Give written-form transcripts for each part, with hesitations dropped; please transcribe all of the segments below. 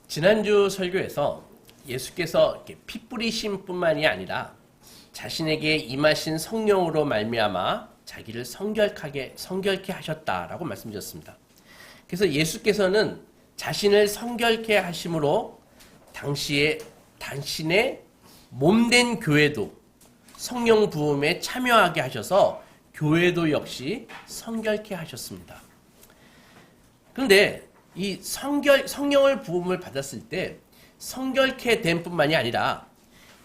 지난주 설교에서 예수께서 이렇게 피 뿌리심 뿐만이 아니라 자신에게 임하신 성령으로 말미암아 자기를 성결케 하셨다라고 말씀드렸습니다. 그래서 예수께서는 자신을 성결케 하심으로 당신의 몸된 교회도 성령 부음에 참여하게 하셔서 교회도 역시 성결케 하셨습니다. 그런데 이 성령을 부음을 받았을 때 성결케 됨 뿐만이 아니라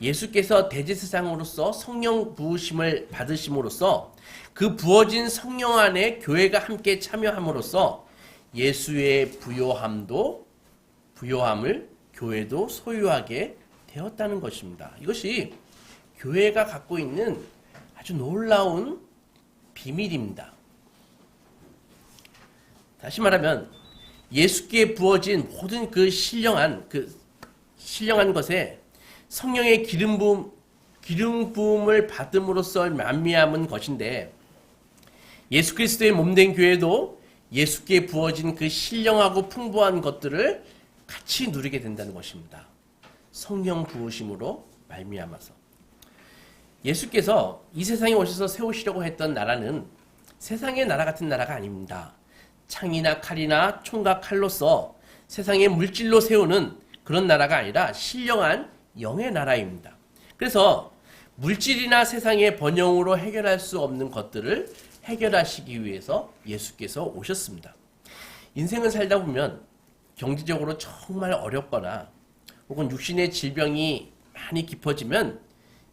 예수께서 대제사장으로서 성령 부으심을 받으심으로써 그 부어진 성령 안에 교회가 함께 참여함으로써 예수의 부요함을 교회도 소유하게 되었다는 것입니다. 이것이 교회가 갖고 있는 아주 놀라운 비밀입니다. 다시 말하면 예수께 부어진 모든 그 신령한 것에 성령의 기름 부음을 받음으로써 만미함은 것인데 예수 그리스도의 몸된 교회도 예수께 부어진 그 신령하고 풍부한 것들을 같이 누리게 된다는 것입니다. 성령 부으심으로 말미암아서 예수께서 이 세상에 오셔서 세우시려고 했던 나라는 세상의 나라 같은 나라가 아닙니다. 창이나 칼이나 총과 칼로서 세상의 물질로 세우는 그런 나라가 아니라 신령한 영의 나라입니다. 그래서 물질이나 세상의 번영으로 해결할 수 없는 것들을 해결하시기 위해서 예수께서 오셨습니다. 인생을 살다 보면 경제적으로 정말 어렵거나 혹은 육신의 질병이 많이 깊어지면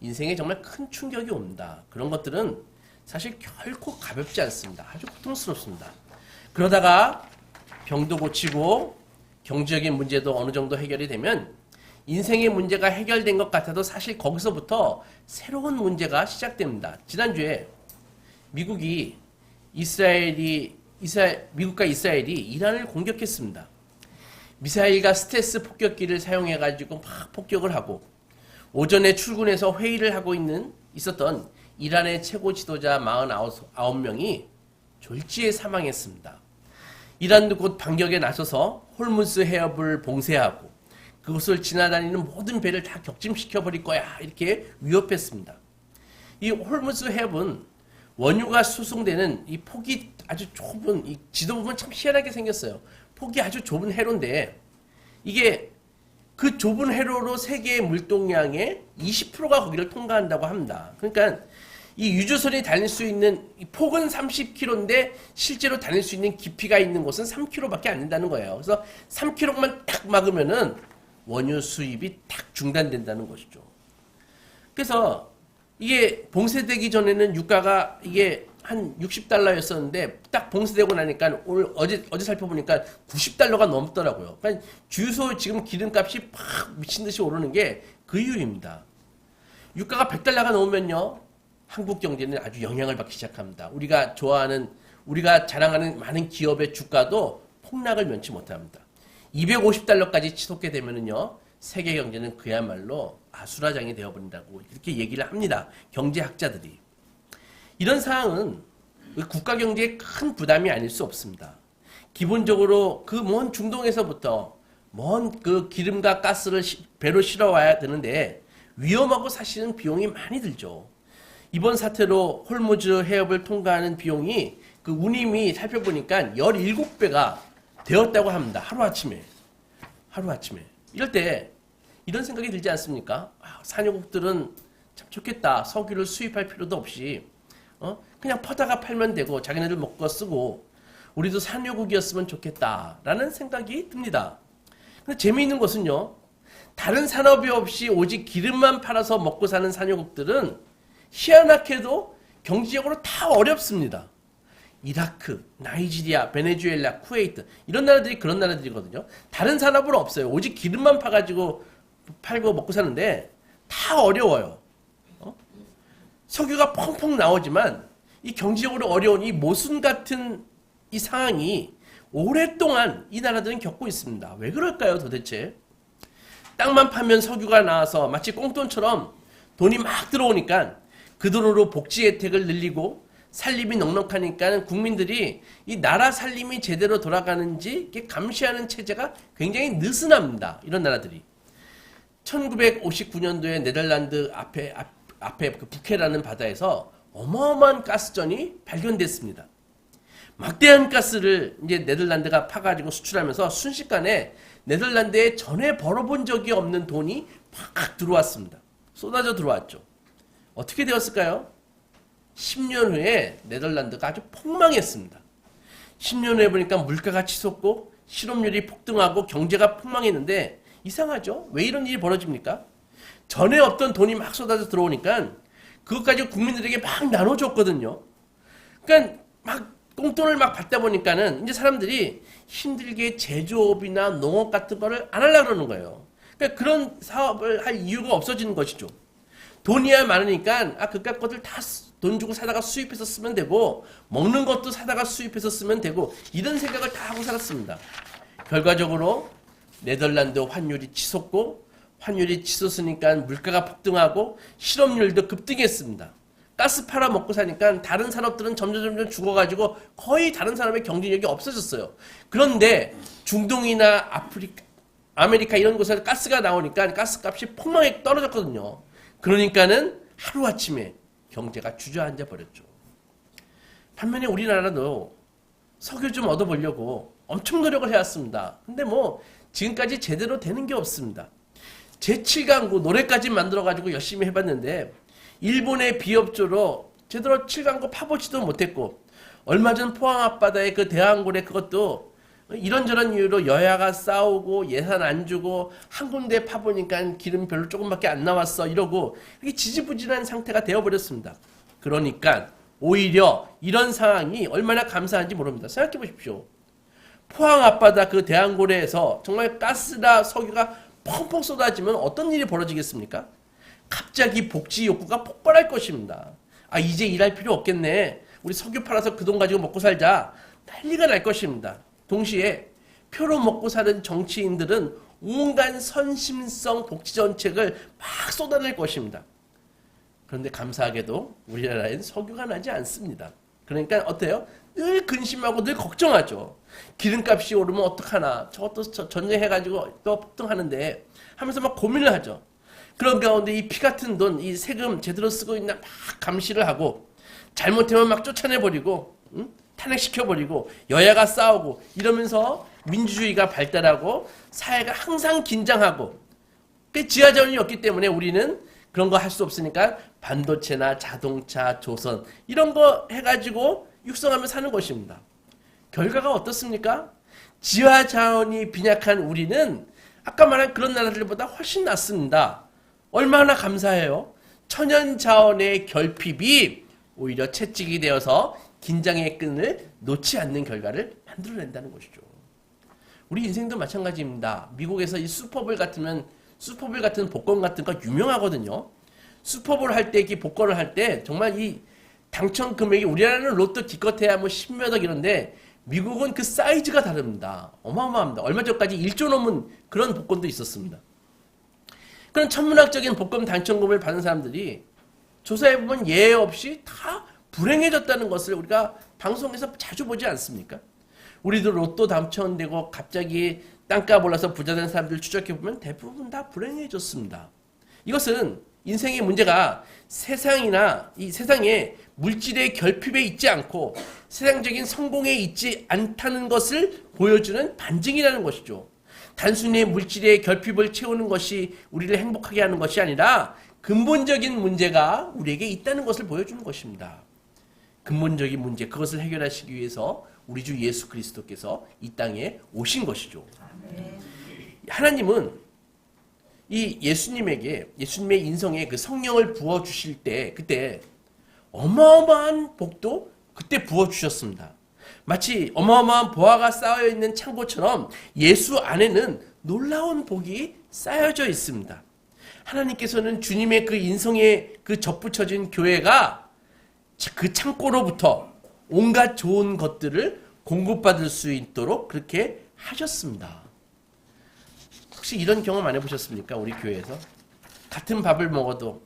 인생에 정말 큰 충격이 옵니다. 그런 것들은 사실 결코 가볍지 않습니다. 아주 고통스럽습니다. 그러다가 병도 고치고 경제적인 문제도 어느 정도 해결이 되면 인생의 문제가 해결된 것 같아도 사실 거기서부터 새로운 문제가 시작됩니다. 지난주에 미국과 이스라엘이 이란을 공격했습니다. 미사일과 스텔스 폭격기를 사용해가지고 막 폭격을 하고 오전에 출근해서 회의를 하고 있었던 이란의 최고 지도자 49명이 졸지에 사망했습니다. 이란도 곧 반격에 나서서 홀무즈 해협을 봉쇄하고 그곳을 지나다니는 모든 배를 다 격침시켜버릴 거야 이렇게 위협했습니다. 이 홀무즈 해협은 원유가 수송되는 이 폭이 아주 좁은 이 지도 보면 참 희한하게 생겼어요. 폭이 아주 좁은 해로인데 이게 그 좁은 해로로 세계의 물동량의 20%가 거기를 통과한다고 합니다. 그러니까 이 유조선이 다닐 수 있는 폭은 30km인데 실제로 다닐 수 있는 깊이가 있는 곳은 3km밖에 안 된다는 거예요. 그래서 3km만 딱 막으면은 원유 수입이 딱 중단된다는 것이죠. 그래서 이게 봉쇄되기 전에는 유가가 이게 한 $60였었는데 딱 봉쇄되고 나니까 어제 살펴보니까 $90가 넘더라고요. 그러니까 주유소 지금 기름값이 팍 미친 듯이 오르는 게 그 이유입니다. 유가가 $100가 넘으면요. 한국 경제는 아주 영향을 받기 시작합니다. 우리가 자랑하는 많은 기업의 주가도 폭락을 면치 못합니다. $250까지 치솟게 되면은요, 세계 경제는 그야말로 아수라장이 되어버린다고 이렇게 얘기를 합니다. 경제학자들이. 이런 상황은 국가 경제에 큰 부담이 아닐 수 없습니다. 기본적으로 그 먼 중동에서부터 먼 그 기름과 가스를 배로 실어와야 되는데 위험하고 사실은 비용이 많이 들죠. 이번 사태로 홀무즈 해협을 통과하는 비용이 그 운임이 살펴보니까 17배가 되었다고 합니다. 하루아침에. 이럴 때 이런 생각이 들지 않습니까? 산유국들은 참 좋겠다. 석유를 수입할 필요도 없이 그냥 퍼다가 팔면 되고 자기네들 먹고 쓰고 우리도 산유국이었으면 좋겠다라는 생각이 듭니다. 근데 재미있는 것은요. 다른 산업이 없이 오직 기름만 팔아서 먹고 사는 산유국들은 희한하게도 경제적으로 다 어렵습니다. 이라크, 나이지리아, 베네수엘라, 쿠웨이트 이런 나라들이 그런 나라들이거든요. 다른 산업은 없어요. 오직 기름만 팔고 먹고 사는데 다 어려워요. 석유가 펑펑 나오지만 이 경제적으로 어려운 이 모순 같은 이 상황이 오랫동안 이 나라들은 겪고 있습니다. 왜 그럴까요 도대체? 땅만 파면 석유가 나와서 마치 꽁돈처럼 돈이 막 들어오니까 그 돈으로 복지 혜택을 늘리고 살림이 넉넉하니까 국민들이 이 나라 살림이 제대로 돌아가는지 이렇게 감시하는 체제가 굉장히 느슨합니다. 이런 나라들이. 1959년도에 네덜란드 앞에 그 부케라는 바다에서 어마어마한 가스전이 발견됐습니다. 막대한 가스를 이제 네덜란드가 파가지고 수출하면서 순식간에 네덜란드에 전에 벌어본 적이 없는 돈이 팍 들어왔습니다. 쏟아져 들어왔죠. 어떻게 되었을까요? 10년 후에 네덜란드가 아주 폭망했습니다. 10년 후에 보니까 물가가 치솟고 실업률이 폭등하고 경제가 폭망했는데 이상하죠? 왜 이런 일이 벌어집니까? 전에 없던 돈이 막 쏟아져 들어오니까 그것 가지고 국민들에게 막 나눠줬거든요. 그러니까 막 꽁돈을 막 받다 보니까는 이제 사람들이 힘들게 제조업이나 농업 같은 거를 안 하려고 그러는 거예요. 그러니까 그런 사업을 할 이유가 없어지는 것이죠. 돈이야 많으니까 그깟 것들 다 돈 주고 사다가 수입해서 쓰면 되고 먹는 것도 사다가 수입해서 쓰면 되고 이런 생각을 다 하고 살았습니다. 결과적으로 네덜란드 환율이 치솟고 환율이 치솟으니까 물가가 폭등하고 실업률도 급등했습니다. 가스 팔아 먹고 사니까 다른 산업들은 점점 죽어가지고 거의 다른 사람의 경쟁력이 없어졌어요. 그런데 중동이나 아메리카 이런 곳에서 가스가 나오니까 가스값이 폭망하게 떨어졌거든요. 그러니까는 하루아침에 경제가 주저앉아 버렸죠. 반면에 우리나라도 석유 좀 얻어보려고 엄청 노력을 해왔습니다. 근데 뭐 지금까지 제대로 되는 게 없습니다. 제7강구 노래까지 만들어가지고 열심히 해봤는데 일본의 비협조로 제대로 7강구 파보지도 못했고 얼마 전 포항 앞바다의 그 대왕고래 그것도 이런저런 이유로 여야가 싸우고 예산 안 주고 한 군데 파보니까 기름 별로 조금밖에 안 나왔어 이러고 이게 지지부진한 상태가 되어버렸습니다. 그러니까 오히려 이런 상황이 얼마나 감사한지 모릅니다. 생각해 보십시오. 포항 앞바다 그 대왕고래에서 정말 가스나 석유가 펑펑 쏟아지면 어떤 일이 벌어지겠습니까? 갑자기 복지 욕구가 폭발할 것입니다. 이제 일할 필요 없겠네. 우리 석유 팔아서 그 돈 가지고 먹고 살자. 난리가 날 것입니다. 동시에 표로 먹고 사는 정치인들은 온갖 선심성 복지 정책을 막 쏟아낼 것입니다. 그런데 감사하게도 우리나라엔 석유가 나지 않습니다. 그러니까 어때요? 늘 근심하고 늘 걱정하죠. 기름값이 오르면 어떡하나. 저것도 전쟁해가지고 또 폭등하는데 하면서 막 고민을 하죠. 그런 가운데 이 피 같은 돈, 이 세금 제대로 쓰고 있나 막 감시를 하고 잘못하면 막 쫓아내버리고 탄핵시켜버리고 여야가 싸우고 이러면서 민주주의가 발달하고 사회가 항상 긴장하고 지하자원이 없기 때문에 우리는 그런 거 할 수 없으니까 반도체나 자동차, 조선 이런 거 해가지고 육성하며 사는 것입니다. 결과가 어떻습니까? 지하자원이 빈약한 우리는 아까 말한 그런 나라들보다 훨씬 낫습니다. 얼마나 감사해요. 천연자원의 결핍이 오히려 채찍이 되어서 긴장의 끈을 놓지 않는 결과를 만들어낸다는 것이죠. 우리 인생도 마찬가지입니다. 미국에서 이 슈퍼볼 같은 복권 같은 거 유명하거든요. 슈퍼볼 할 때, 복권을 할 때 정말 이 당첨 금액이 우리나라는 로또 기껏해야 뭐 10몇억 이런데 미국은 그 사이즈가 다릅니다. 어마어마합니다. 얼마 전까지 1조 넘은 그런 복권도 있었습니다. 그런 천문학적인 복권 당첨금을 받은 사람들이 조사해보면 예외 없이 다 불행해졌다는 것을 우리가 방송에서 자주 보지 않습니까? 우리도 로또 당첨되고 갑자기 땅값 올라서 부자된 사람들 추적해보면 대부분 다 불행해졌습니다. 이것은 인생의 문제가 세상이나 이 세상에 물질의 결핍에 있지 않고 세상적인 성공에 있지 않다는 것을 보여주는 반증이라는 것이죠. 단순히 물질의 결핍을 채우는 것이 우리를 행복하게 하는 것이 아니라 근본적인 문제가 우리에게 있다는 것을 보여주는 것입니다. 근본적인 문제, 그것을 해결하시기 위해서 우리 주 예수 그리스도께서 이 땅에 오신 것이죠. 하나님은 이 예수님의 인성에 그 성령을 부어주실 때, 그때 어마어마한 복도 그때 부어주셨습니다. 마치 어마어마한 보화가 쌓여있는 창고처럼 예수 안에는 놀라운 복이 쌓여져 있습니다. 하나님께서는 주님의 그 인성에 그 접붙여진 교회가 그 창고로부터 온갖 좋은 것들을 공급받을 수 있도록 그렇게 하셨습니다. 혹시 이런 경험 안 해보셨습니까? 우리 교회에서 같은 밥을 먹어도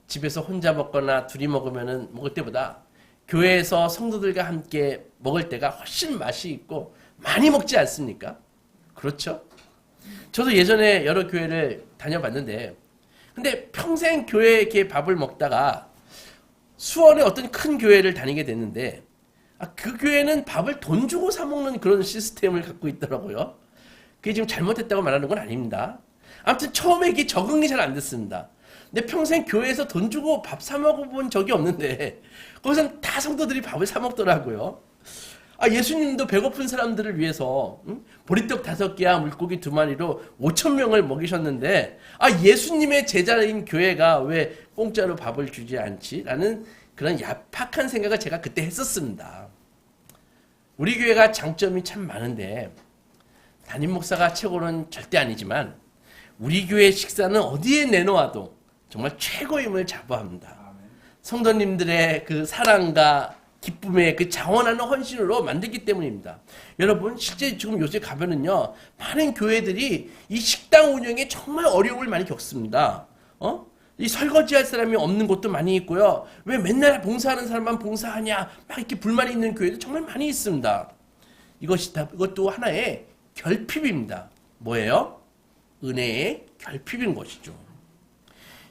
집에서 혼자 먹거나 둘이 먹을 때보다 교회에서 성도들과 함께 먹을 때가 훨씬 맛이 있고 많이 먹지 않습니까? 그렇죠? 저도 예전에 여러 교회를 다녀봤는데 근데 평생 교회에 이렇게 밥을 먹다가 수원의 어떤 큰 교회를 다니게 됐는데 그 교회는 밥을 돈 주고 사 먹는 그런 시스템을 갖고 있더라고요. 그게 지금 잘못했다고 말하는 건 아닙니다. 아무튼 처음에 이게 적응이 잘 안 됐습니다. 근데 평생 교회에서 돈 주고 밥 사 먹어본 적이 없는데 거기서는 다 성도들이 밥을 사 먹더라고요. 예수님도 배고픈 사람들을 위해서 보리떡 5개와 물고기 2마리로 5,000명을 먹이셨는데 예수님의 제자인 교회가 왜 공짜로 밥을 주지 않지? 라는 그런 야박한 생각을 제가 그때 했었습니다. 우리 교회가 장점이 참 많은데 담임 목사가 최고는 절대 아니지만 우리 교회 식사는 어디에 내놓아도 정말 최고임을 자부합니다. 성도님들의 그 사랑과 기쁨의 그 자원하는 헌신으로 만들기 때문입니다. 여러분 실제 지금 요새 가면은요 많은 교회들이 이 식당 운영에 정말 어려움을 많이 겪습니다. 이 설거지할 사람이 없는 곳도 많이 있고요. 왜 맨날 봉사하는 사람만 봉사하냐 막 이렇게 불만이 있는 교회도 정말 많이 있습니다. 이것도 하나의 결핍입니다. 뭐예요? 은혜의 결핍인 것이죠.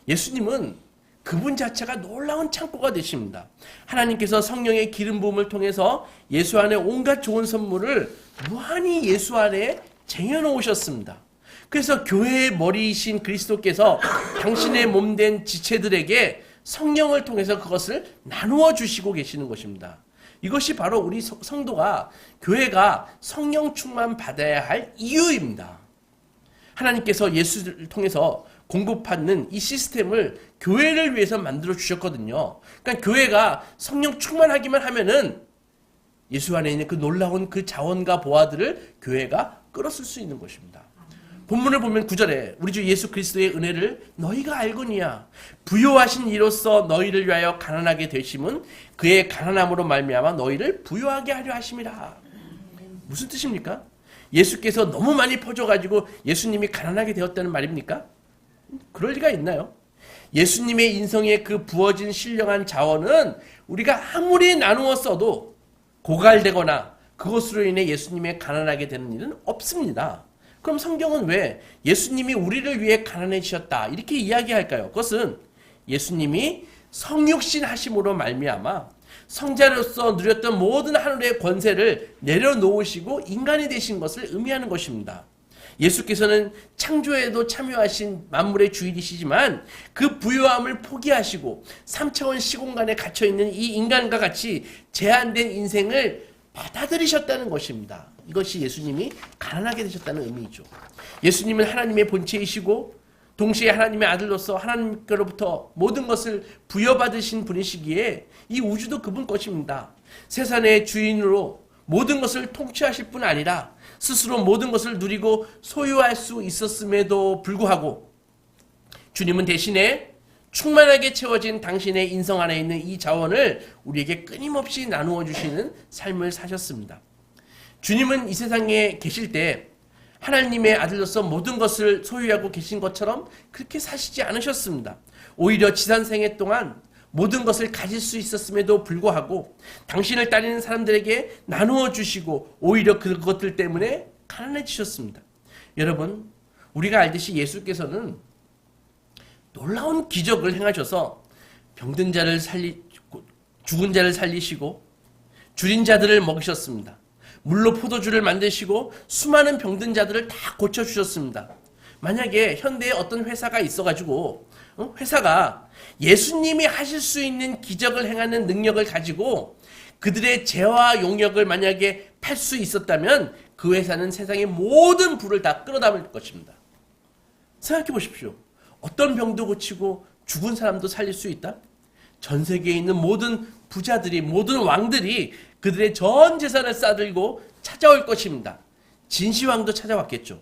예수님은 그분 자체가 놀라운 창고가 되십니다. 하나님께서 성령의 기름 부음을 통해서 예수 안에 온갖 좋은 선물을 무한히 예수 안에 쟁여놓으셨습니다. 그래서 교회의 머리이신 그리스도께서 당신의 몸된 지체들에게 성령을 통해서 그것을 나누어 주시고 계시는 것입니다. 이것이 바로 우리 성도가 교회가 성령 충만 받아야 할 이유입니다. 하나님께서 예수를 통해서 공급받는 이 시스템을 교회를 위해서 만들어 주셨거든요. 그러니까 교회가 성령 충만하기만 하면은 예수 안에 있는 그 놀라운 그 자원과 보화들을 교회가 끌어쓸 수 있는 것입니다. 본문을 보면 9절에 우리 주 예수 그리스도의 은혜를 너희가 알거니와 부요하신 이로써 너희를 위하여 가난하게 되심은 그의 가난함으로 말미암아 너희를 부요하게 하려 하심이라. 무슨 뜻입니까? 예수께서 너무 많이 퍼져가지고 예수님이 가난하게 되었다는 말입니까? 그럴 리가 있나요? 예수님의 인성에 그 부어진 신령한 자원은 우리가 아무리 나누어 써도 고갈되거나 그것으로 인해 예수님의 가난하게 되는 일은 없습니다. 그럼 성경은 왜 예수님이 우리를 위해 가난해지셨다 이렇게 이야기할까요? 그것은 예수님이 성육신 하심으로 말미암아 성자로서 누렸던 모든 하늘의 권세를 내려놓으시고 인간이 되신 것을 의미하는 것입니다. 예수께서는 창조에도 참여하신 만물의 주인이시지만 그 부요함을 포기하시고 3차원 시공간에 갇혀있는 이 인간과 같이 제한된 인생을 받아들이셨다는 것입니다. 이것이 예수님이 가난하게 되셨다는 의미이죠. 예수님은 하나님의 본체이시고 동시에 하나님의 아들로서 하나님께로부터 모든 것을 부여받으신 분이시기에 이 우주도 그분 것입니다. 세상의 주인으로 모든 것을 통치하실 뿐 아니라 스스로 모든 것을 누리고 소유할 수 있었음에도 불구하고 주님은 대신에 충만하게 채워진 당신의 인성 안에 있는 이 자원을 우리에게 끊임없이 나누어 주시는 삶을 사셨습니다. 주님은 이 세상에 계실 때 하나님의 아들로서 모든 것을 소유하고 계신 것처럼 그렇게 사시지 않으셨습니다. 오히려 지산생애 동안 모든 것을 가질 수 있었음에도 불구하고 당신을 따르는 사람들에게 나누어 주시고 오히려 그것들 때문에 가난해지셨습니다. 여러분, 우리가 알듯이 예수께서는 놀라운 기적을 행하셔서 병든 자를 죽은 자를 살리시고 줄인 자들을 먹이셨습니다. 물로 포도주를 만드시고 수많은 병든 자들을 다 고쳐주셨습니다. 만약에 현대에 어떤 회사가 있어가지고 회사가 예수님이 하실 수 있는 기적을 행하는 능력을 가지고 그들의 재화 용역을 만약에 팔 수 있었다면 그 회사는 세상의 모든 부를 다 끌어담을 것입니다. 생각해 보십시오. 어떤 병도 고치고 죽은 사람도 살릴 수 있다? 전 세계에 있는 모든 부자들이, 모든 왕들이 그들의 전 재산을 싸들고 찾아올 것입니다. 진시황도 찾아왔겠죠.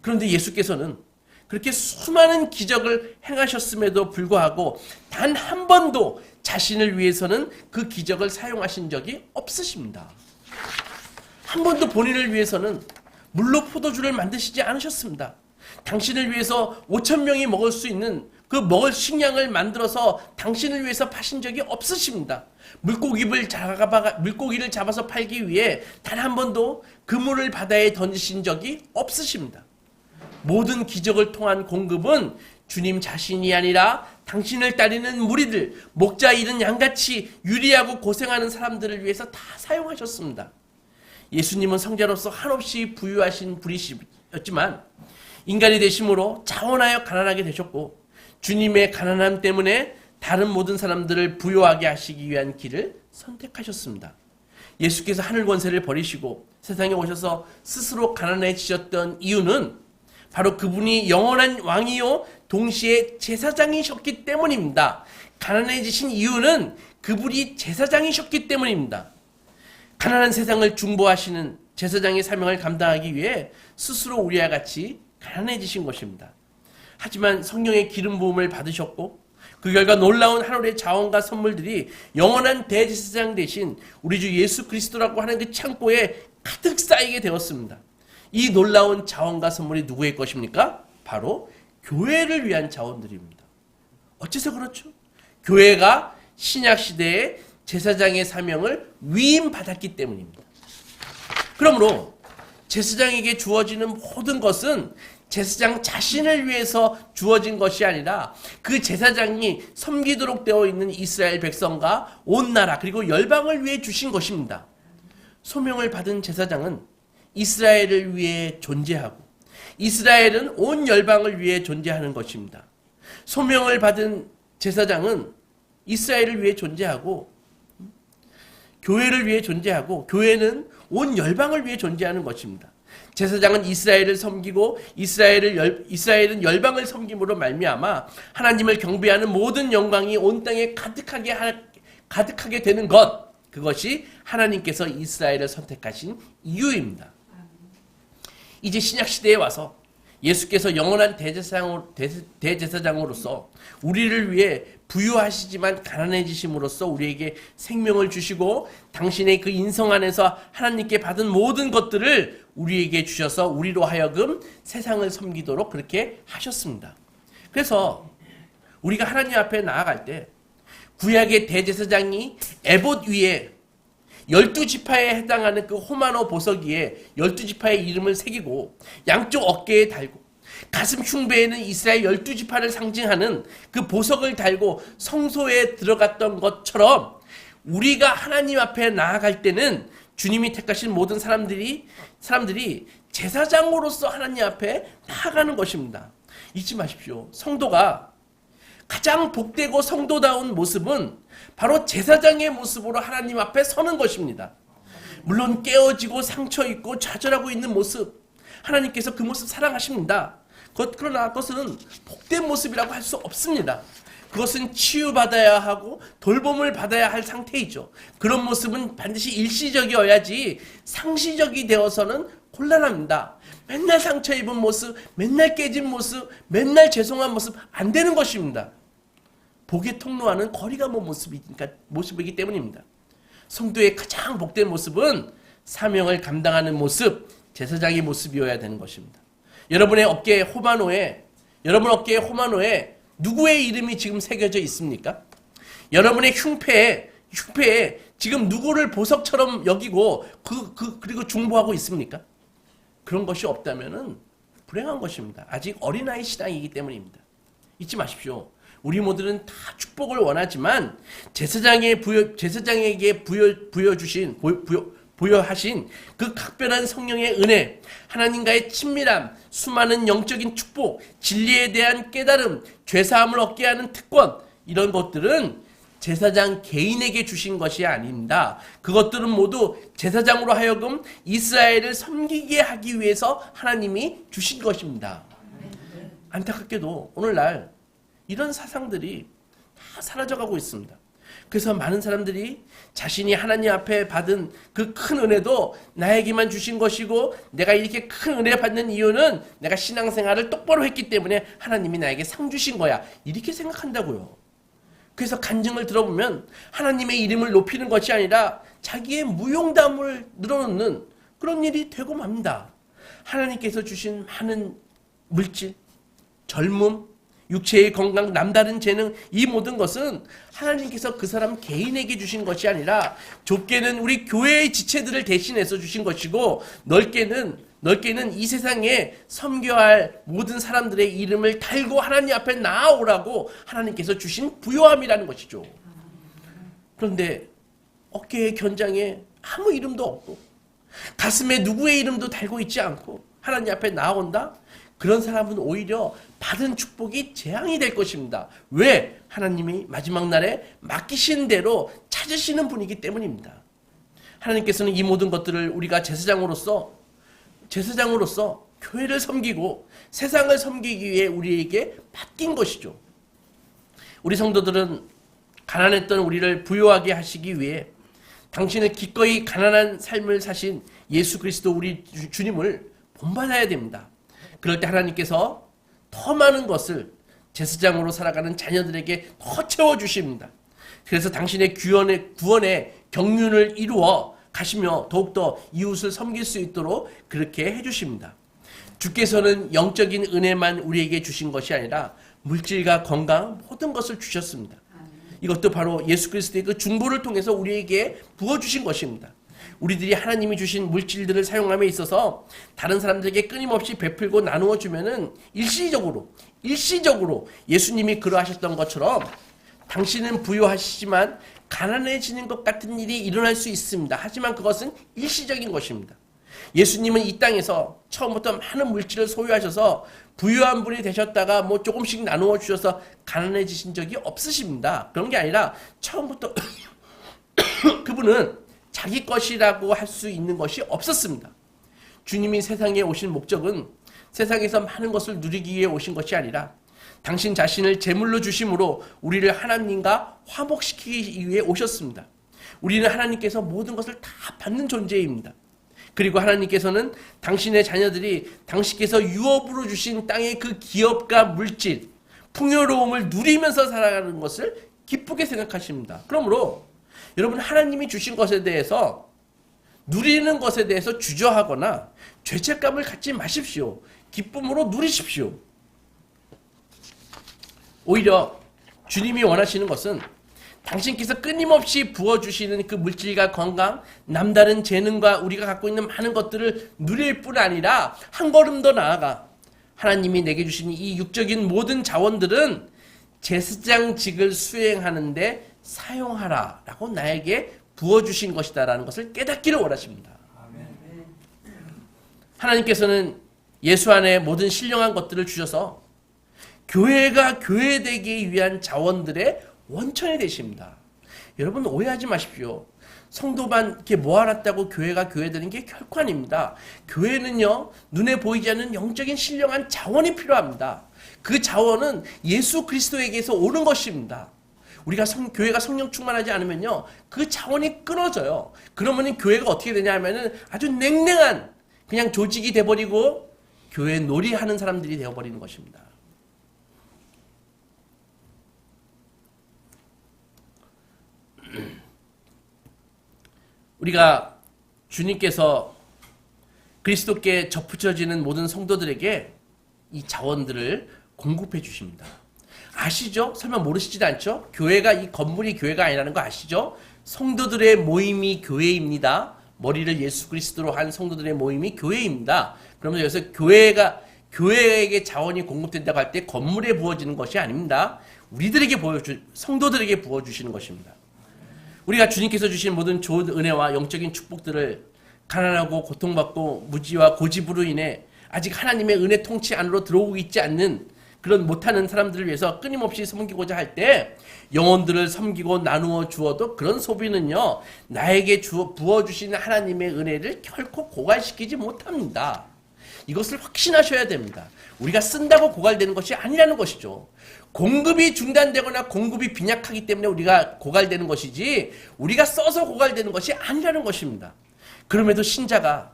그런데 예수께서는 그렇게 수많은 기적을 행하셨음에도 불구하고 단 한 번도 자신을 위해서는 그 기적을 사용하신 적이 없으십니다. 한 번도 본인을 위해서는 물로 포도주를 만드시지 않으셨습니다. 당신을 위해서 5,000명이 먹을 수 있는 그 먹을 식량을 만들어서 당신을 위해서 파신 적이 없으십니다. 물고기를 잡아서 팔기 위해 단 한 번도 그물을 바다에 던지신 적이 없으십니다. 모든 기적을 통한 공급은 주님 자신이 아니라 당신을 따르는 무리들, 목자 잃은 양같이 유리하고 고생하는 사람들을 위해서 다 사용하셨습니다. 예수님은 성자로서 한없이 부유하신 분이셨지만 인간이 되심으로 자원하여 가난하게 되셨고, 주님의 가난함 때문에 다른 모든 사람들을 부유하게 하시기 위한 길을 선택하셨습니다. 예수께서 하늘 권세를 버리시고 세상에 오셔서 스스로 가난해지셨던 이유는 바로 그분이 영원한 왕이요 동시에 제사장이셨기 때문입니다. 가난해지신 이유는 그분이 제사장이셨기 때문입니다. 가난한 세상을 중보하시는 제사장의 사명을 감당하기 위해 스스로 우리와 같이 가난해지신 것입니다. 하지만 성령의 기름 부음을 받으셨고 그 결과 놀라운 하늘의 자원과 선물들이 영원한 대제사장 되신 우리 주 예수 그리스도라고 하는 그 창고에 가득 쌓이게 되었습니다. 이 놀라운 자원과 선물이 누구의 것입니까? 바로 교회를 위한 자원들입니다. 어째서 그렇죠? 교회가 신약시대의 제사장의 사명을 위임받았기 때문입니다. 그러므로 제사장에게 주어지는 모든 것은 제사장 자신을 위해서 주어진 것이 아니라 그 제사장이 섬기도록 되어 있는 이스라엘 백성과 온 나라 그리고 열방을 위해 주신 것입니다. 소명을 받은 제사장은 이스라엘을 위해 존재하고 이스라엘은 온 열방을 위해 존재하는 것입니다. 소명을 받은 제사장은 이스라엘을 위해 존재하고 교회를 위해 존재하고 교회는 온 열방을 위해 존재하는 것입니다. 제사장은 이스라엘을 섬기고 이스라엘은 열방을 섬김으로 말미암아 하나님을 경배하는 모든 영광이 온 땅에 가득하게 되는 것, 그것이 하나님께서 이스라엘을 선택하신 이유입니다. 이제 신약시대에 와서 예수께서 영원한 대제사장으로서 우리를 위해 부유하시지만 가난해지심으로써 우리에게 생명을 주시고 당신의 그 인성 안에서 하나님께 받은 모든 것들을 우리에게 주셔서 우리로 하여금 세상을 섬기도록 그렇게 하셨습니다. 그래서 우리가 하나님 앞에 나아갈 때 구약의 대제사장이 에봇 위에 12지파에 해당하는 그 호마노 보석 위에 12지파의 이름을 새기고 양쪽 어깨에 달고 가슴 흉배에는 이스라엘 12지파를 상징하는 그 보석을 달고 성소에 들어갔던 것처럼 우리가 하나님 앞에 나아갈 때는 주님이 택하신 모든 사람들이 제사장으로서 하나님 앞에 나아가는 것입니다. 잊지 마십시오. 성도가 가장 복되고 성도다운 모습은 바로 제사장의 모습으로 하나님 앞에 서는 것입니다. 물론 깨어지고 상처 있고 좌절하고 있는 모습, 하나님께서 그 모습 사랑하십니다. 그러나 그것은 복된 모습이라고 할 수 없습니다. 그것은 치유받아야 하고 돌봄을 받아야 할 상태이죠. 그런 모습은 반드시 일시적이어야지 상시적이 되어서는 곤란합니다. 맨날 상처 입은 모습, 맨날 깨진 모습, 맨날 죄송한 모습 안 되는 것입니다. 복의 통로와는 거리가 먼 모습이기 때문입니다. 성도의 가장 복된 모습은 사명을 감당하는 모습, 제사장의 모습이어야 되는 것입니다. 여러분 어깨에 호마노에 누구의 이름이 지금 새겨져 있습니까? 여러분의 흉패에 지금 누구를 보석처럼 여기고 그리고 중보하고 있습니까? 그런 것이 없다면은 불행한 것입니다. 아직 어린아이 시당이기 때문입니다. 잊지 마십시오. 우리 모두는 다 축복을 원하지만 제사장에게 부여하신 그 각별한 성령의 은혜, 하나님과의 친밀함, 수많은 영적인 축복, 진리에 대한 깨달음, 죄사함을 얻게 하는 특권, 이런 것들은 제사장 개인에게 주신 것이 아닙니다. 그것들은 모두 제사장으로 하여금 이스라엘을 섬기게 하기 위해서 하나님이 주신 것입니다. 안타깝게도 오늘날 이런 사상들이 다 사라져가고 있습니다. 그래서 많은 사람들이 자신이 하나님 앞에 받은 그 큰 은혜도 나에게만 주신 것이고 내가 이렇게 큰 은혜 받는 이유는 내가 신앙생활을 똑바로 했기 때문에 하나님이 나에게 상 주신 거야, 이렇게 생각한다고요. 그래서 간증을 들어보면 하나님의 이름을 높이는 것이 아니라 자기의 무용담을 늘어놓는 그런 일이 되고 맙니다. 하나님께서 주신 많은 물질, 젊음, 육체의 건강, 남다른 재능, 이 모든 것은 하나님께서 그 사람 개인에게 주신 것이 아니라 좁게는 우리 교회의 지체들을 대신해서 주신 것이고, 넓게는 이 세상에 섬겨야 할 모든 사람들의 이름을 달고 하나님 앞에 나아오라고 하나님께서 주신 부요함이라는 것이죠. 그런데 어깨에 견장에 아무 이름도 없고 가슴에 누구의 이름도 달고 있지 않고 하나님 앞에 나아온다? 그런 사람은 오히려 받은 축복이 재앙이 될 것입니다. 왜? 하나님이 마지막 날에 맡기신 대로 찾으시는 분이기 때문입니다. 하나님께서는 이 모든 것들을 우리가 제사장으로서 교회를 섬기고 세상을 섬기기 위해 우리에게 맡긴 것이죠. 우리 성도들은 가난했던 우리를 부유하게 하시기 위해 당신을 기꺼이 가난한 삶을 사신 예수 그리스도 우리 주님을 본받아야 됩니다. 그럴 때 하나님께서 더 많은 것을 제사장으로 살아가는 자녀들에게 더 채워주십니다. 그래서 당신의 구원의 경륜을 이루어 가시며 더욱더 이웃을 섬길 수 있도록 그렇게 해주십니다. 주께서는 영적인 은혜만 우리에게 주신 것이 아니라 물질과 건강 모든 것을 주셨습니다. 이것도 바로 예수 그리스도의 그 중보를 통해서 우리에게 부어주신 것입니다. 우리들이 하나님이 주신 물질들을 사용함에 있어서 다른 사람들에게 끊임없이 베풀고 나누어 주면은 일시적으로 예수님이 그러하셨던 것처럼 당신은 부유하시지만 가난해지는 것 같은 일이 일어날 수 있습니다. 하지만 그것은 일시적인 것입니다. 예수님은 이 땅에서 처음부터 많은 물질을 소유하셔서 부유한 분이 되셨다가 뭐 조금씩 나누어 주셔서 가난해지신 적이 없으십니다. 그런 게 아니라 처음부터 그분은 자기 것이라고 할 수 있는 것이 없었습니다. 주님이 세상에 오신 목적은 세상에서 많은 것을 누리기 위해 오신 것이 아니라 당신 자신을 제물로 주심으로 우리를 하나님과 화목시키기 위해 오셨습니다. 우리는 하나님께서 모든 것을 다 받는 존재입니다. 그리고 하나님께서는 당신의 자녀들이 당신께서 유업으로 주신 땅의 그 기업과 물질, 풍요로움을 누리면서 살아가는 것을 기쁘게 생각하십니다. 그러므로 여러분, 하나님이 주신 것에 대해서, 누리는 것에 대해서 주저하거나 죄책감을 갖지 마십시오. 기쁨으로 누리십시오. 오히려 주님이 원하시는 것은 당신께서 끊임없이 부어주시는 그 물질과 건강, 남다른 재능과 우리가 갖고 있는 많은 것들을 누릴 뿐 아니라 한 걸음 더 나아가 하나님이 내게 주신 이 육적인 모든 자원들은 제사장직을 수행하는데 사용하라 라고 나에게 부어주신 것이다 라는 것을 깨닫기를 원하십니다. 하나님께서는 예수 안에 모든 신령한 것들을 주셔서 교회가 교회되기 위한 자원들의 원천이 되십니다. 여러분, 오해하지 마십시오. 성도만 이렇게 모아놨다고 교회가 교회되는 게 결코 아닙니다. 교회는요, 눈에 보이지 않는 영적인 신령한 자원이 필요합니다. 그 자원은 예수 그리스도에게서 오는 것입니다. 우리가 교회가 성령 충만하지 않으면요, 그 자원이 끊어져요. 그러면 교회가 어떻게 되냐 하면은 아주 냉랭한 그냥 조직이 돼버리고 교회 놀이하는 사람들이 되어버리는 것입니다. 우리가 주님께서 그리스도께 접붙여지는 모든 성도들에게 이 자원들을 공급해 주십니다. 아시죠? 설마 모르시지도 않죠? 교회가, 이 건물이 교회가 아니라는 거 아시죠? 성도들의 모임이 교회입니다. 머리를 예수 그리스도로 한 성도들의 모임이 교회입니다. 그러면 여기서 교회에게 자원이 공급된다고 할 때 건물에 부어지는 것이 아닙니다. 우리들에게 성도들에게 부어주시는 것입니다. 우리가 주님께서 주신 모든 좋은 은혜와 영적인 축복들을 가난하고 고통받고 무지와 고집으로 인해 아직 하나님의 은혜 통치 안으로 들어오고 있지 않는 그런 못하는 사람들을 위해서 끊임없이 섬기고자 할 때 영혼들을 섬기고 나누어 주어도 그런 소비는요, 나에게 부어주시는 하나님의 은혜를 결코 고갈시키지 못합니다. 이것을 확신하셔야 됩니다. 우리가 쓴다고 고갈되는 것이 아니라는 것이죠. 공급이 중단되거나 공급이 빈약하기 때문에 우리가 고갈되는 것이지 우리가 써서 고갈되는 것이 아니라는 것입니다. 그럼에도 신자가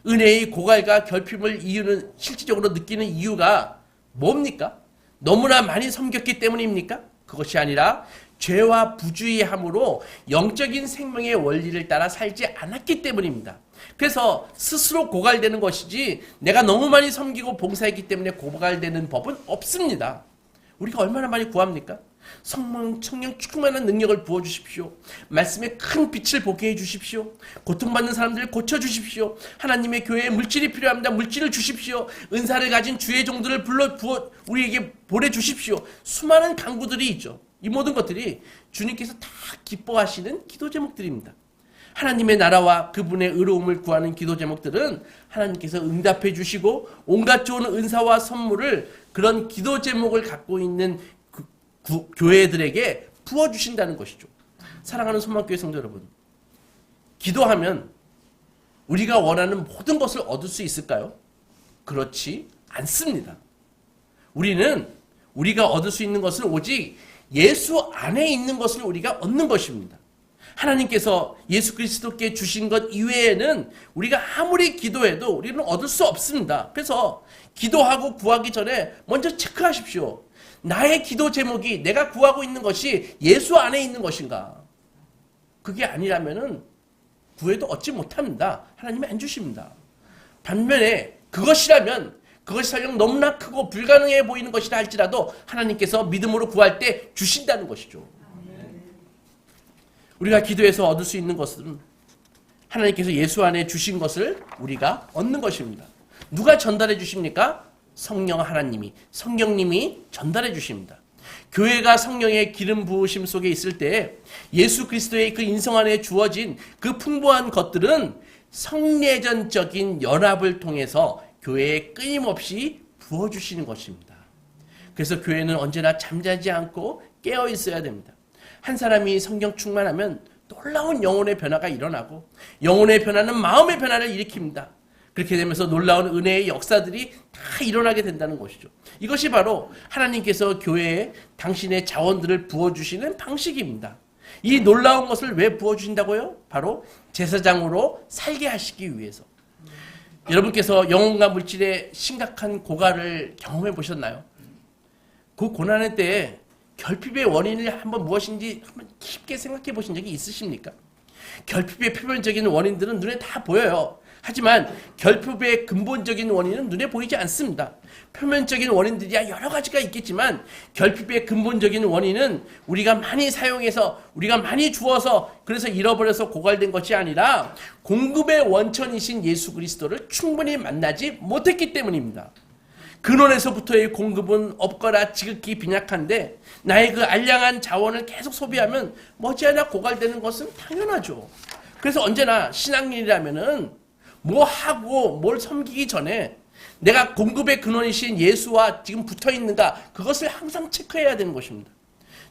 은혜의 고갈과 결핍을 실질적으로 느끼는 이유가 뭡니까? 너무나 많이 섬겼기 때문입니까? 그것이 아니라 죄와 부주의함으로 영적인 생명의 원리를 따라 살지 않았기 때문입니다. 그래서 스스로 고갈되는 것이지 내가 너무 많이 섬기고 봉사했기 때문에 고갈되는 법은 없습니다. 우리가 얼마나 많이 구합니까? 성령 충만한 능력을 부어주십시오. 말씀에 큰 빛을 보게 해주십시오. 고통받는 사람들을 고쳐주십시오. 하나님의 교회에 물질이 필요합니다. 물질을 주십시오. 은사를 가진 주의 종들을 부어 우리에게 보내주십시오. 수많은 간구들이 있죠. 이 모든 것들이 주님께서 다 기뻐하시는 기도 제목들입니다. 하나님의 나라와 그분의 의로움을 구하는 기도 제목들은 하나님께서 응답해 주시고 온갖 좋은 은사와 선물을 그런 기도 제목을 갖고 있는 교회들에게 부어주신다는 것이죠. 사랑하는 소망교회 성도 여러분, 기도하면 우리가 원하는 모든 것을 얻을 수 있을까요? 그렇지 않습니다. 우리가 얻을 수 있는 것은 오직 예수 안에 있는 것을 우리가 얻는 것입니다. 하나님께서 예수 그리스도께 주신 것 이외에는 우리가 아무리 기도해도 우리는 얻을 수 없습니다. 그래서 기도하고 구하기 전에 먼저 체크하십시오. 나의 기도 제목이 내가 구하고 있는 것이 예수 안에 있는 것인가? 그게 아니라면은 구해도 얻지 못합니다. 하나님이 안 주십니다. 반면에 그것이라면 그것이 설령 너무나 크고 불가능해 보이는 것이라 할지라도 하나님께서 믿음으로 구할 때 주신다는 것이죠. 우리가 기도해서 얻을 수 있는 것은 하나님께서 예수 안에 주신 것을 우리가 얻는 것입니다. 누가 전달해 주십니까? 성령 하나님이, 성령님이 전달해 주십니다. 교회가 성령의 기름 부으심 속에 있을 때 예수 그리스도의 그 인성 안에 주어진 그 풍부한 것들은 성례전적인 연합을 통해서 교회에 끊임없이 부어주시는 것입니다. 그래서 교회는 언제나 잠자지 않고 깨어 있어야 됩니다. 한 사람이 성령 충만하면 놀라운 영혼의 변화가 일어나고 영혼의 변화는 마음의 변화를 일으킵니다. 그렇게 되면서 놀라운 은혜의 역사들이 다 일어나게 된다는 것이죠. 이것이 바로 하나님께서 교회에 당신의 자원들을 부어주시는 방식입니다. 이 놀라운 것을 왜 부어주신다고요? 바로 제사장으로 살게 하시기 위해서. 여러분께서 영혼과 물질의 심각한 고갈을 경험해 보셨나요? 그 고난의 때에 결핍의 원인이 한번 무엇인지 한번 깊게 생각해 보신 적이 있으십니까? 결핍의 표면적인 원인들은 눈에 다 보여요. 하지만 결핍의 근본적인 원인은 눈에 보이지 않습니다. 표면적인 원인들이야 여러 가지가 있겠지만 결핍의 근본적인 원인은 우리가 많이 사용해서 우리가 많이 주어서 그래서 잃어버려서 고갈된 것이 아니라 공급의 원천이신 예수 그리스도를 충분히 만나지 못했기 때문입니다. 근원에서부터의 공급은 없거나 지극히 빈약한데 나의 그 알량한 자원을 계속 소비하면 머지않아 고갈되는 것은 당연하죠. 그래서 언제나 신앙인이라면은 뭐 하고 뭘 섬기기 전에 내가 공급의 근원이신 예수와 지금 붙어 있는가 그것을 항상 체크해야 되는 것입니다.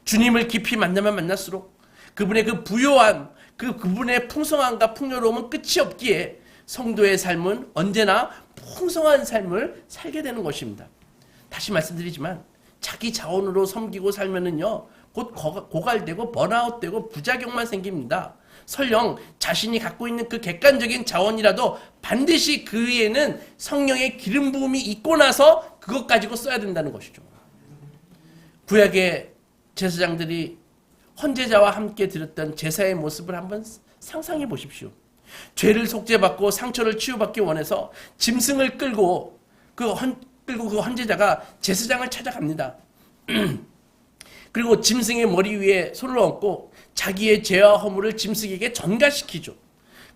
주님을 깊이 만나면 만날수록 그분의 그 부요함, 그분의 풍성함과 풍요로움은 끝이 없기에 성도의 삶은 언제나 풍성한 삶을 살게 되는 것입니다. 다시 말씀드리지만 자기 자원으로 섬기고 살면은요 곧 고갈되고 번아웃되고 부작용만 생깁니다. 설령 자신이 갖고 있는 그 객관적인 자원이라도 반드시 그 위에는 성령의 기름 부음이 있고 나서 그것 가지고 써야 된다는 것이죠. 구약의 제사장들이 헌제자와 함께 드렸던 제사의 모습을 한번 상상해 보십시오. 죄를 속죄받고 상처를 치유받기 원해서 짐승을 끌고 그 헌제자가 제사장을 찾아갑니다. 그리고 짐승의 머리 위에 손을 얹고 자기의 죄와 허물을 짐승에게 전가시키죠.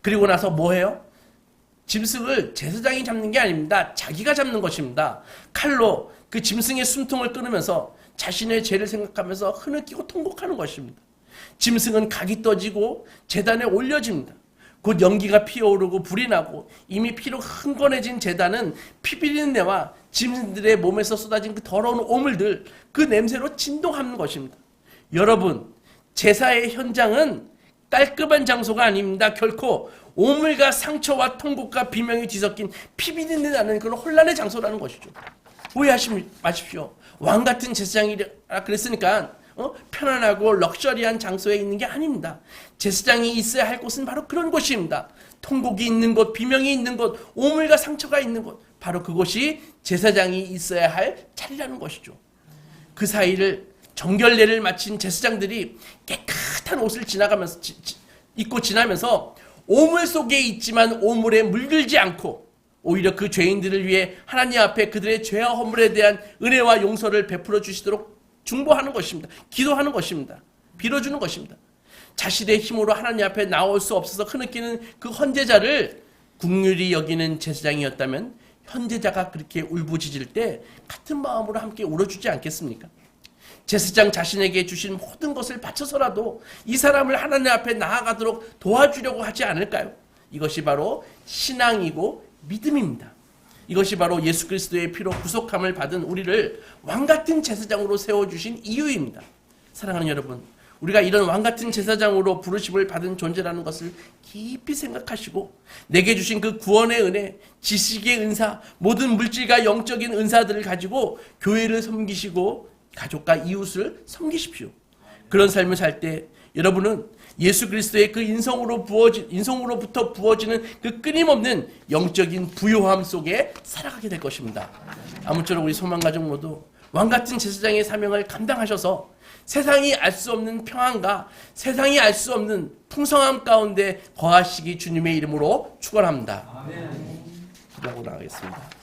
그리고 나서 뭐 해요? 짐승을 제사장이 잡는 게 아닙니다. 자기가 잡는 것입니다. 칼로 그 짐승의 숨통을 끊으면서 자신의 죄를 생각하면서 흐느끼고 통곡하는 것입니다. 짐승은 각이 떠지고 제단에 올려집니다. 곧 연기가 피어오르고 불이 나고 이미 피로 흥건해진 제단은 피비린내와 짐승들의 몸에서 쏟아진 그 더러운 오물들, 그 냄새로 진동하는 것입니다. 여러분, 제사의 현장은 깔끔한 장소가 아닙니다. 결코 오물과 상처와 통곡과 비명이 뒤섞인 피비린내 나는 그런 혼란의 장소라는 것이죠. 오해하지 마십시오. 왕 같은 제사장이라 그랬으니까 편안하고 럭셔리한 장소에 있는 게 아닙니다. 제사장이 있어야 할 곳은 바로 그런 곳입니다. 통곡이 있는 곳, 비명이 있는 곳, 오물과 상처가 있는 곳, 바로 그곳이 제사장이 있어야 할 자리라는 것이죠. 그 사이를 정결례를 마친 제사장들이 깨끗한 옷을 입고 지나면서 오물 속에 있지만 오물에 물들지 않고 오히려 그 죄인들을 위해 하나님 앞에 그들의 죄와 허물에 대한 은혜와 용서를 베풀어 주시도록 중보하는 것입니다. 기도하는 것입니다. 빌어주는 것입니다. 자신의 힘으로 하나님 앞에 나올 수 없어서 흐느끼는 그 헌제자를 긍휼히 여기는 제사장이었다면 헌제자가 그렇게 울부짖을 때 같은 마음으로 함께 울어주지 않겠습니까? 제사장 자신에게 주신 모든 것을 바쳐서라도 이 사람을 하나님 앞에 나아가도록 도와주려고 하지 않을까요? 이것이 바로 신앙이고 믿음입니다. 이것이 바로 예수 그리스도의 피로 구속함을 받은 우리를 왕같은 제사장으로 세워주신 이유입니다. 사랑하는 여러분, 우리가 이런 왕같은 제사장으로 부르심을 받은 존재라는 것을 깊이 생각하시고 내게 주신 그 구원의 은혜, 지식의 은사, 모든 물질과 영적인 은사들을 가지고 교회를 섬기시고 가족과 이웃을 섬기십시오. 그런 삶을 살 때 여러분은 예수 그리스도의 그 인성으로부터 부어지는 그 끊임없는 영적인 부요함 속에 살아가게 될 것입니다. 아무쪼록 우리 소망가족 모두 왕같은 제사장의 사명을 감당하셔서 세상이 알 수 없는 평안과 세상이 알 수 없는 풍성함 가운데 거하시기 주님의 이름으로 축원합니다. 기도하고 나가겠습니다.